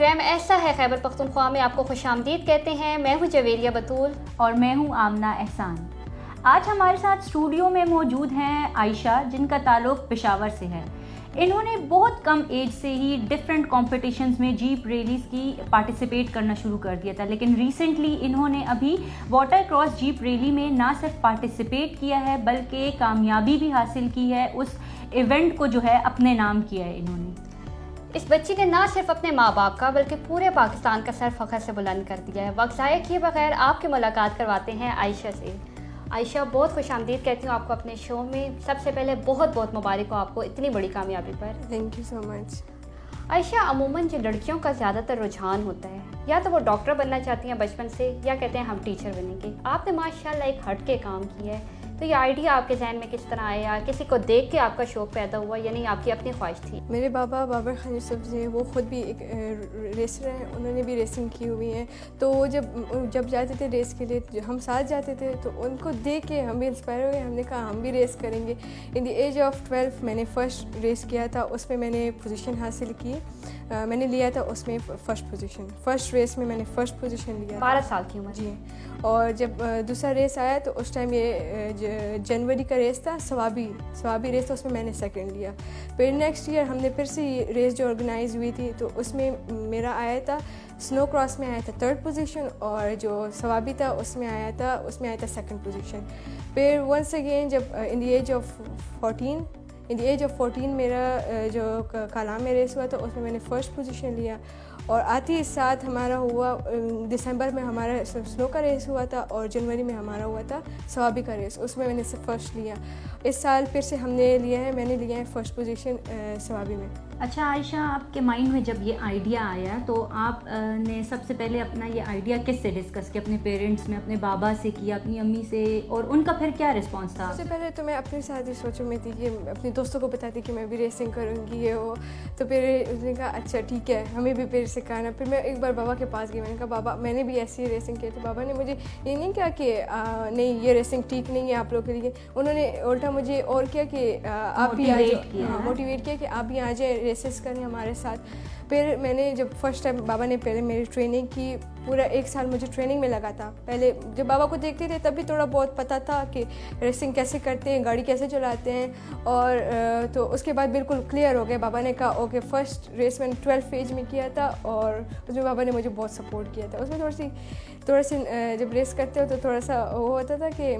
Programme ऐसा है खैबर पख्तूनख्वा में आपको खुशामदीद कहते हैं। मैं हूं जवेरिया बतूल और मैं हूं आमना एहसान। आज हमारे साथ स्टूडियो में मौजूद हैं आयशा, जिनका ताल्लुक़ पेशावर से है। इन्होंने बहुत कम एज से ही डिफरेंट कॉम्पिटिशन्स में जीप रैलीज़ की पार्टिसिपेट करना शुरू कर दिया था, लेकिन रिसेंटली इन्होंने अभी वाटर क्रॉस जीप रैली में ना सिर्फ पार्टिसिपेट किया है बल्कि कामयाबी भी हासिल की है। उस इवेंट को जो है अपने नाम किया है इन्होंने। इस बच्ची ने ना सिर्फ अपने माँ बाप का बल्कि पूरे पाकिस्तान का सर फ़ख्र से बुलंद कर दिया है। वक्त ज़ाया किए बगैर आपकी मुलाकात करवाते हैं आयशा से। आयशा, बहुत खुशामदीद कहती हूँ आपको अपने शो में। सबसे पहले बहुत बहुत मुबारक हो आपको इतनी बड़ी कामयाबी पर। Thank you so much. Ayesha, अमूमन जो लड़कियों का ज़्यादातर रुझान होता है, या तो वो डॉक्टर बनना चाहती हैं बचपन से, या कहते हैं हम टीचर बनेंगे। आपने माशाल्लाह एक हट के काम किया है, तो ये आइडिया आपके जहन में किस तरह आया? किसी को देख के आपका शौक़ पैदा हुआ या नहीं आपकी अपनी ख्वाहिश थी? मेरे बाबा बाबर खान यूसुफ जी, वो ख़ुद भी एक रेसर हैं, उन्होंने भी रेसिंग की हुई है। तो वो जब जाते थे रेस के लिए, हम साथ जाते थे, तो उनको देख के हम भी इंस्पायर हो गए। हमने कहा हम भी रेस करेंगे। इन द एज ऑफ 12 मैंने फ़र्स्ट रेस किया था, उसमें मैंने पोजीशन हासिल की। मैंने लिया था उसमें फ़र्स्ट पोजीशन। फ़र्स्ट रेस में मैंने फ़र्स्ट पोजीशन लिया। 12 साल की उम्र जी। और जब दूसरा रेस आया तो उस टाइम ये जनवरी का रेस था, सवाबी रेस था, उसमें मैंने सेकंड लिया। फिर नेक्स्ट ईयर हमने फिर से ये रेस जो ऑर्गेनाइज हुई थी, तो उसमें मेरा आया था, स्नो क्रॉस में आया था 3rd पोजीशन, और जो सवाबी था उसमें आया था 2nd पोजीशन। फिर वंस अगेन जब इन द एज ऑफ 14 मेरा जो कालाम में रेस हुआ था, उसमें मैंने फ़र्स्ट पोजीशन लिया। और आते ही साथ हमारा हुआ दिसंबर में हमारा स्नो का रेस हुआ था, और जनवरी में हमारा हुआ था सवाबी का रेस, उसमें मैंने सिर्फ फर्स्ट लिया। इस साल फिर से मैंने लिया है फर्स्ट पोजीशन सवाबी में। अच्छा आयशा, आपके माइंड में जब ये आइडिया आया तो आप ने सबसे पहले अपना ये आइडिया किस से डिस्कस किया? अपने पेरेंट्स में, अपने बाबा से किया, अपनी अम्मी से, और उनका फिर क्या रिस्पॉन्स था? सबसे पहले तो मैं अपने साथ ही सोचों में थी कि अपने दोस्तों को बताती कि मैं भी रेसिंग करूँगी ये वो। तो फिर उसने कहा अच्छा ठीक है, हमें भी फिर सिखाना। फिर मैं एक बार बाबा के पास गई, मैंने कहा बाबा मैंने भी ऐसी रेसिंग की। तो बाबा ने मुझे ये नहीं कहा कि नहीं ये रेसिंग ठीक नहीं है आप लोग के लिए, उन्होंने उल्टा मुझे और किया कि आप भी मोटिवेट किया कि आप भी आ जाए, रेसेस करें हमारे साथ। फिर मैंने जब फर्स्ट टाइम बाबा ने पहले मेरी ट्रेनिंग की, पूरा 1 साल मुझे ट्रेनिंग में लगा था। पहले जब बाबा को देखते थे तब भी थोड़ा बहुत पता था कि रेसिंग कैसे करते हैं, गाड़ी कैसे चलाते हैं, और तो उसके बाद बिल्कुल क्लियर हो गया। बाबा ने कहा ओके, फर्स्ट रेस मैंने 12 एज में किया था, और उसमें बाबा ने मुझे बहुत सपोर्ट किया था। उसमें थोड़ी सी जब रेस करते हो तो थोड़ा सा वो होता था कि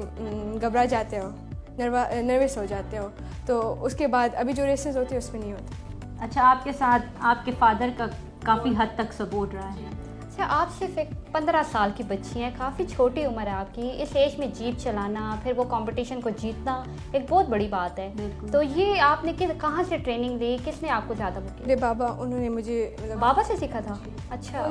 घबरा जाते हो, नर्वस हो जाते हो। तो उसके बाद अभी जो रेसेस होती है उसमें नहीं होता। अच्छा, आपके साथ आपके फादर का काफ़ी हद तक सपोर्ट रहा है? अच्छा, आप सिर्फ एक 15 साल की बच्ची हैं, काफ़ी छोटी उम्र है आपकी। इस एज में जीप चलाना, फिर वो कंपटीशन को जीतना एक बहुत बड़ी बात है। तो ये आपने कहाँ से ट्रेनिंग ली? किसने आपको ज़्यादा बुकी? मेरे बाबा, उन्होंने मुझे बाबा से सीखा था? अच्छा।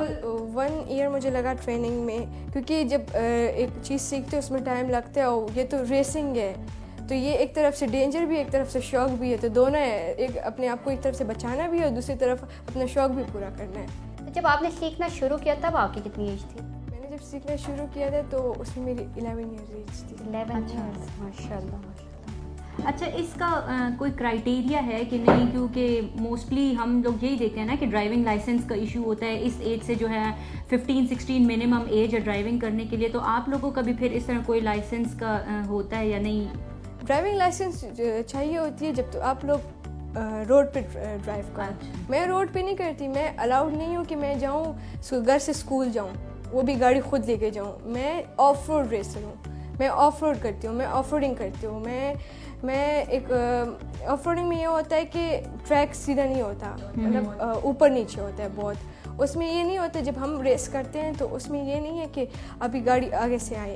1 ईयर मुझे लगा ट्रेनिंग में, क्योंकि जब एक चीज़ सीखते उसमें टाइम लगता है, और ये तो रेसिंग है, तो ये एक तरफ से डेंजर भी है, एक तरफ से शौक़ भी है, तो दोनों है। एक अपने आप को एक तरफ से बचाना भी है और दूसरी तरफ अपना शौक़ भी पूरा करना है। तो जब आपने सीखना शुरू किया तब आपकी कितनी एज थी? मैंने जब सीखना शुरू किया था तो उसमें मेरी 11 ईयर एज थी। 11 ईयर्स, माशाल्लाह। अच्छा, इसका कोई क्राइटेरिया है कि नहीं? क्योंकि मोस्टली हम लोग यही देखते हैं ना कि ड्राइविंग लाइसेंस का इशू होता है। इस एज से जो है 15-16 मिनिमम एज है ड्राइविंग करने के लिए। तो आप लोगों का भी फिर इस तरह कोई लाइसेंस का होता है या नहीं? ड्राइविंग लाइसेंस चाहिए होती है जब तो आप लोग रोड पे ड्राइव करो। मैं रोड पे नहीं करती, मैं अलाउड नहीं हूँ कि मैं जाऊँ घर से स्कूल जाऊँ, वो भी गाड़ी खुद लेके जाऊँ। मैं ऑफ रोड रेसर हूँ, मैं ऑफ रोड करती हूँ, मैं ऑफ रोडिंग करती हूँ। मैं एक ऑफ रोडिंग में ये होता है कि ट्रैक सीधा नहीं होता, मतलब ऊपर नीचे होता है बहुत। उसमें ये नहीं होता, जब हम रेस करते हैं तो उसमें ये नहीं है कि अभी गाड़ी आगे से आए,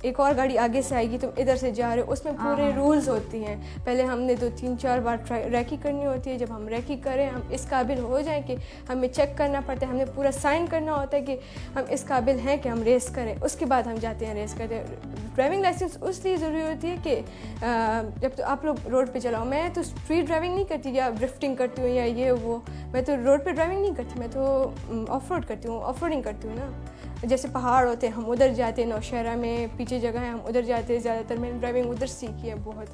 एक और गाड़ी आगे से आएगी, तुम इधर से जा रहे हो। उसमें पूरे रूल्स होती हैं। पहले हमने 2-3-4 बार रैकी करनी होती है। जब हम रैकी करें, हम इस काबिल हो जाएं कि हमें चेक करना पड़ता है, हमने पूरा साइन करना होता है कि हम इस काबिल हैं कि हम रेस करें, उसके बाद हम जाते हैं रेस करते हैं। ड्राइविंग लाइसेंस उसलिए ज़रूरी होती है कि जब तो आप लोग रोड पे चलाओ। मैं तो स्ट्रीट ड्राइविंग नहीं करती या ड्रिफ्टिंग करती हूँ या ये वो, मैं तो रोड पे ड्राइविंग नहीं करती, मैं तो ऑफ रोड करती हूँ, ऑफ रोडिंग करती हूँ ना। जैसे पहाड़ होते हैं, हम उधर जाते हैं, नौशहरा में पीछे जगह है, हम उधर जाते हैं। ज़्यादातर मैंने ड्राइविंग उधर सीखी है बहुत,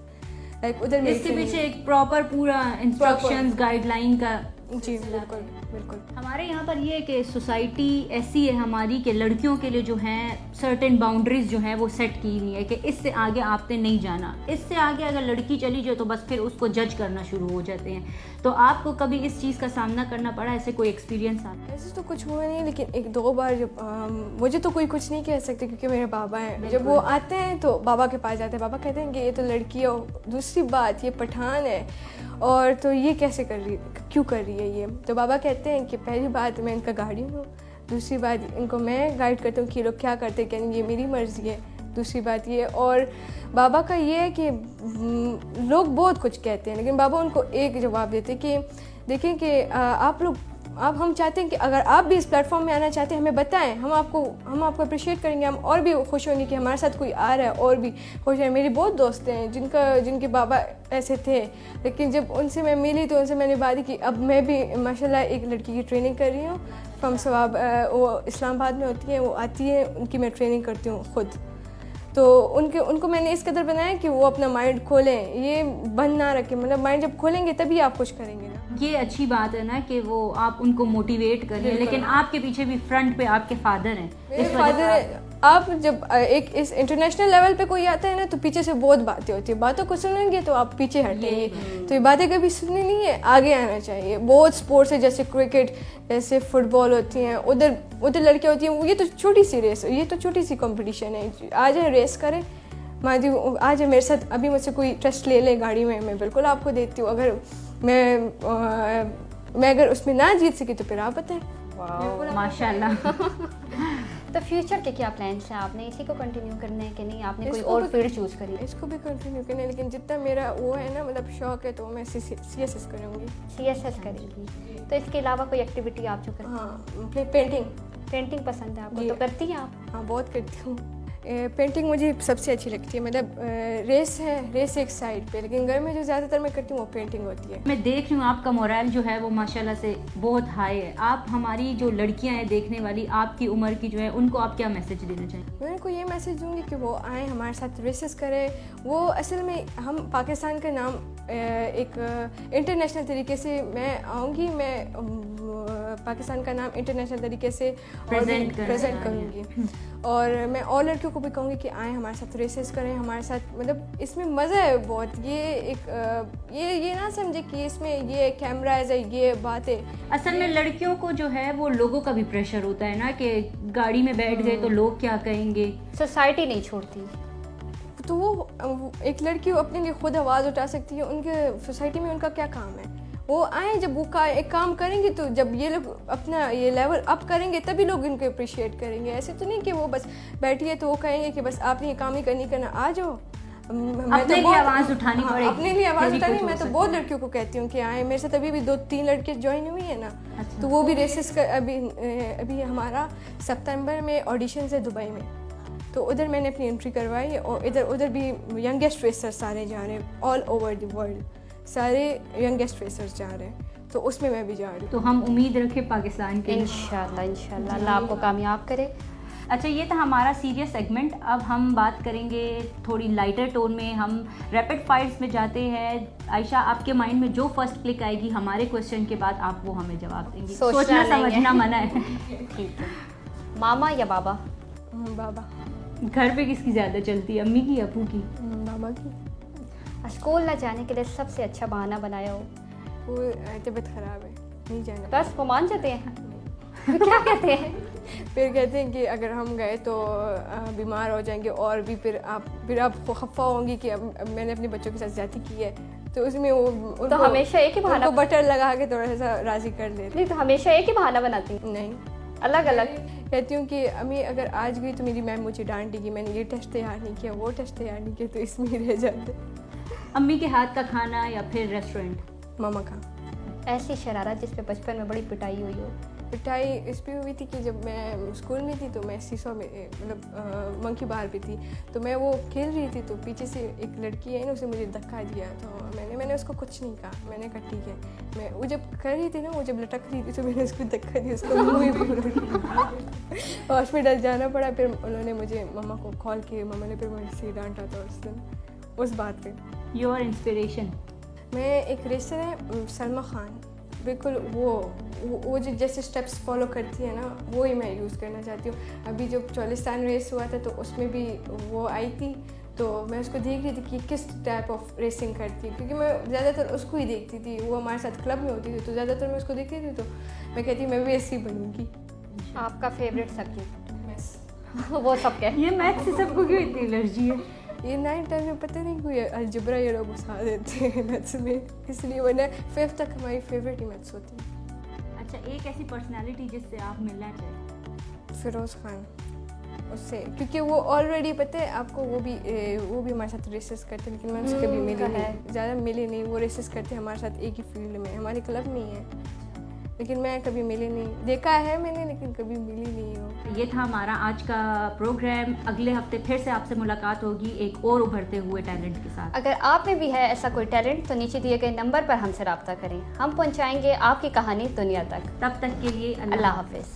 लाइक उधर। इसके पीछे एक प्रॉपर पूरा इंस्ट्रक्शंस गाइडलाइन का جی بالکل بالکل. ہمارے یہاں پر یہ ہے کہ سوسائٹی ایسی ہے ہماری کہ لڑکیوں کے لیے جو ہیں سرٹن باؤنڈریز جو ہیں وہ سیٹ کی ہوئی ہے کہ اس سے آگے آپ نے نہیں جانا, اس سے آگے اگر لڑکی چلی جائے تو بس پھر اس کو جج کرنا شروع ہو جاتے ہیں. تو آپ کو کبھی اس چیز کا سامنا کرنا پڑا, ایسے کوئی ایکسپیرینس آپ؟ ایسے تو کچھ ہوا نہیں, لیکن ایک دو بار جب مجھے تو کوئی کچھ نہیں کہہ سکتے کیونکہ میرے بابا ہیں, جب وہ آتے ہیں تو بابا کے پاس جاتے ہیں, بابا کہتے ہیں کہ یہ تو لڑکی ہے, دوسری بات یہ پٹھان ہے, اور تو یہ کیسے کر رہی کیوں کر رہی ہے یہ. تو بابا کہتے ہیں کہ پہلی بات میں ان کا گارڈین ہوں, دوسری بات ان کو میں گائیڈ کرتا ہوں کہ لوگ کیا کرتے کہ یہ میری مرضی ہے, دوسری بات یہ. اور بابا کا یہ ہے کہ لوگ بہت کچھ کہتے ہیں لیکن بابا ان کو ایک جواب دیتے کہ دیکھیں کہ ہم چاہتے ہیں کہ اگر آپ بھی اس پلیٹ فارم میں آنا چاہتے ہیں ہمیں بتائیں, ہم آپ کو اپریشیٹ کریں گے, ہم اور بھی خوش ہوں گے کہ ہمارے ساتھ کوئی آ رہا ہے اور بھی خوش ہیں. میری بہت دوست ہیں جن کے بابا ایسے تھے, لیکن جب ان سے میں ملی تو ان سے میں نے بات کی. اب میں بھی ماشاء اللہ ایک لڑکی کی ٹریننگ کر رہی ہوں فرام ثواب, وہ اسلام آباد میں ہوتی ہے, وہ آتی ہے, ان کی میں ٹریننگ کرتی ہوں خود. تو ان کو میں نے اس قدر بنایا کہ وہ اپنا مائنڈ کھولیں, یہ بند نہ رکھیں, مطلب مائنڈ جب کھولیں گے تبھی آپ کچھ کریں گے نا. یہ اچھی بات ہے نا کہ وہ آپ ان کو موٹیویٹ کریں, لیکن آپ کے پیچھے بھی فرنٹ پہ آپ کے فادر ہیں. میرے فادر ہیں. آپ جب ایک اس انٹرنیشنل لیول پہ کوئی آتا ہے نا تو پیچھے سے بہت باتیں ہوتی ہیں, باتوں کو سنیں گے تو آپ پیچھے ہٹیں گے. تو یہ باتیں کبھی سننی نہیں ہے, آگے آنا چاہیے. بہت اسپورٹس ہے جیسے کرکٹ, جیسے فٹ بال ہوتی ہیں, ادھر لڑکیاں ہوتی ہیں, یہ تو چھوٹی سی ریس, یہ تو چھوٹی سی کمپٹیشن ہے. آ جائیں ریس کریں, ماجی آ جائیں میرے ساتھ, ابھی مجھ سے کوئی ٹیسٹ لے لے گاڑی میں بالکل آپ کو دیتی ہوں. اگر میں اگر اس میں نہ جیت سکی تو پھر آپ بتائیں. ماشاء اللہ. تو فیوچر کے کیا پلانس ہیں, آپ نے اسی کو کنٹینیو کرنا ہے کہ نہیں آپ نے کوئی اور فیلڈ چوز کری؟ اس کو بھی کنٹینیو کرنا ہے, لیکن جتنا میرا وہ ہے نا مطلب شوق ہے تو میں سی ایس ایس کروں گی. سی ایس ایس کرے گی. تو اس کے علاوہ کوئی ایکٹیویٹی آپ جو کریں؟ ہاں پینٹنگ پسند ہے آپ کو, تو کرتی ہیں آپ؟ ہاں بہت کرتی ہوں. پینٹنگ مجھے سب سے اچھی لگتی ہے. مطلب ریس ایک سائڈ پہ, لیکن گھر میں جو زیادہ تر میں کرتی ہوں وہ پینٹنگ ہوتی ہے. میں دیکھ رہی ہوں آپ کا مورائل جو ہے وہ ماشاءاللہ سے بہت ہائی ہے. آپ ہماری جو لڑکیاں ہیں دیکھنے والی, آپ کی عمر کی جو ہے, ان کو آپ کیا میسج دینا چاہیں؟ میں ان کو یہ میسج دوں گی کہ وہ آئیں ہمارے ساتھ ریسز کریں. وہ اصل میں ہم پاکستان کا نام ایک انٹرنیشنل طریقے سے میں آؤں گی, میں پاکستان کا نام انٹرنیشنل طریقے سے پریزنٹ کروں گی. اور میں اور لڑکیوں کو بھی کہوں گی کہ آئیں ہمارے ساتھ ریسز کریں ہمارے ساتھ, مطلب اس میں مزہ ہے بہت. یہ ایک یہ نہ سمجھے کہ اس میں یہ کیمراز ہے, یہ بات ہے. اصل میں لڑکیوں کو جو ہے وہ لوگوں کا بھی پریشر ہوتا ہے نا کہ گاڑی میں بیٹھ گئے تو لوگ کیا کہیں گے, سوسائٹی نہیں چھوڑتی. تو وہ ایک لڑکی اپنے لیے خود آواز اٹھا سکتی ہے. ان کے سوسائٹی میں ان کا کیا کام ہے؟ وہ آئیں, جب وہ ایک کام کریں گے تو جب یہ لوگ اپنا یہ لیول اپ کریں گے تبھی لوگ ان کو اپریشیٹ کریں گے. ایسے تو نہیں کہ وہ بس بیٹھی ہے تو وہ کہیں گے کہ بس آپ نے یہ کام نہیں کرنا, آ جاؤ اپنے لیے آواز اٹھانی پڑے گی. اپنے لیے آواز اٹھانی. میں تو بہت لڑکیوں کو کہتی ہوں کہ آئیں میرے ساتھ. ابھی بھی 2-3 لڑکیاں جوائن ہوئی ہیں نا, تو وہ بھی ریسز ابھی ہمارا سپتمبر میں آڈیشنز ہے دبئی میں, تو ادھر میں نے اپنی انٹری کروائی. اور ادھر بھی ینگیسٹ ریسر سارے جا رہے ہیں, آل اوور دی ورلڈ سارے ینگیسٹ ریسرز جا رہے ہیں, تو اس میں بھی جا رہی ہوں. تو ہم امید رکھیں پاکستان کے انشاءاللہ اللہ آپ کو کامیاب کرے. اچھا, یہ تھا ہمارا سیریس سیگمنٹ. اب ہم بات کریں گے تھوڑی لائٹر ٹون میں. ہم ریپڈ فائرز میں جاتے ہیں. عائشہ, آپ کے مائنڈ میں جو فرسٹ کلک آئے گی ہمارے کوشچن کے بعد آپ وہ ہمیں جواب دیں گی. سوچنا سمجھنا منع ہے. ٹھیک ہے. ماما یا بابا؟ بابا. گھر پہ کس کی زیادہ چلتی ہے, امی کی یا ابو کی؟ بابا کی. اسکول نہ جانے کے لیے سب سے اچھا بہانہ بنایا ہو؟ وہ طبیعت خراب ہے, نہیں جانا. بس وہ مان جاتے ہیں؟ کیا کہتے ہیں پھر کہتے ہیں کہ اگر ہم گئے تو بیمار ہو جائیں گے, اور بھی پھر آپ خفا ہوں گی کہ اب میں نے اپنے بچوں کے ساتھ زیادتی کی ہے. تو اس میں وہ تو ہمیشہ ایک ہی بہانہ بٹر لگا کے تھوڑا سا راضی کر لیتے. نہیں, تو ہمیشہ ایک ہی بہانہ بناتی ہیں؟ نہیں, الگ الگ کہتی ہوں کہ امی اگر آج گئی تو میری میم مجھے ڈانٹے گی, میں نے یہ ٹیسٹ تیار نہیں کیا, وہ ٹیسٹ تیار نہیں کیا, تو اس میں ہی رہ جاتے. امی کے ہاتھ کا کھانا یا پھر ریسٹورینٹ؟ ماما کا. ایسی شرارت جس پہ بچپن میں بڑی پٹائی ہوئی ہو؟ پٹائی اس پہ ہوئی تھی کہ جب میں اسکول میں تھی تو میں سیسو میں مطلب منکی بار پہ تھی, تو میں وہ کھیل رہی تھی, تو پیچھے سے ایک لڑکی ہے نا, اسے مجھے دھکا دیا. تو میں نے اس کو کچھ نہیں کہا, میں نے کہا ٹھیک ہے. وہ جب کر رہی تھی نا, وہ جب لٹک رہی تھی تو میں نے اس کو دھکا دیا, اس کو منہ ہی پورا ہاسپٹل جانا پڑا. پھر انہوں نے مجھے مما کو کال کی, مما نے پھر مجھ سے ڈانٹا تھا اس دن اس بات پہ. Your inspiration? میں ایک ریسر ہے سلما خان, बिल्कुल वो जो जैसे स्टेप्स फॉलो करती है ना वो ही मैं यूज़ करना चाहती हूँ. अभी जो चालिस्तान रेस हुआ था तो उसमें भी वो आई थी, तो मैं उसको देख रही थी कि किस टाइप ऑफ रेसिंग करती है, क्योंकि मैं ज़्यादातर उसको ही देखती थी. वो हमारे साथ क्लब में होती थी तो ज़्यादातर मैं उसको देखती थी, तो मैं कहती मैं भी ऐसी बनूँगी. आपका फेवरेट सब्जेक्ट? मैथ्स. वो सब क्या? ये मैथ से सबको क्यों इतनी एलर्जी है? ये 9-10 में पता नहीं कोई अलजबरा ये लोग घुसा देते हैं मैथ्स में, इसलिए वरना 5th तक हमारी फेवरेट ही मैथ्स होती है. अच्छा, एक ऐसी पर्सनालिटी जिससे आप मिलना चाहें? फिरोज़ खान, उससे, क्योंकि वो ऑलरेडी पता है आपको, वो भी हमारे साथ रेसेस करते हैं, लेकिन मैं उनसे कभी मिली नहीं, ज़्यादा मिली नहीं. वो रेसेस करते हैं हमारे साथ एक ही फील्ड में, हमारे क्लब में ही है, लेकिन मैं कभी मिली नहीं. देखा है मैंने लेकिन कभी मिली नहीं हूँ. ये था हमारा आज का प्रोग्राम. अगले हफ्ते फिर से आपसे मुलाकात होगी एक और उभरते हुए टैलेंट के साथ. अगर आप में भी है ऐसा कोई टैलेंट तो नीचे दिए गए नंबर पर हमसे रब्ता करें, हम पहुंचाएंगे आपकी कहानी दुनिया तक. तब तक के लिए अल्लाह हाफिज़.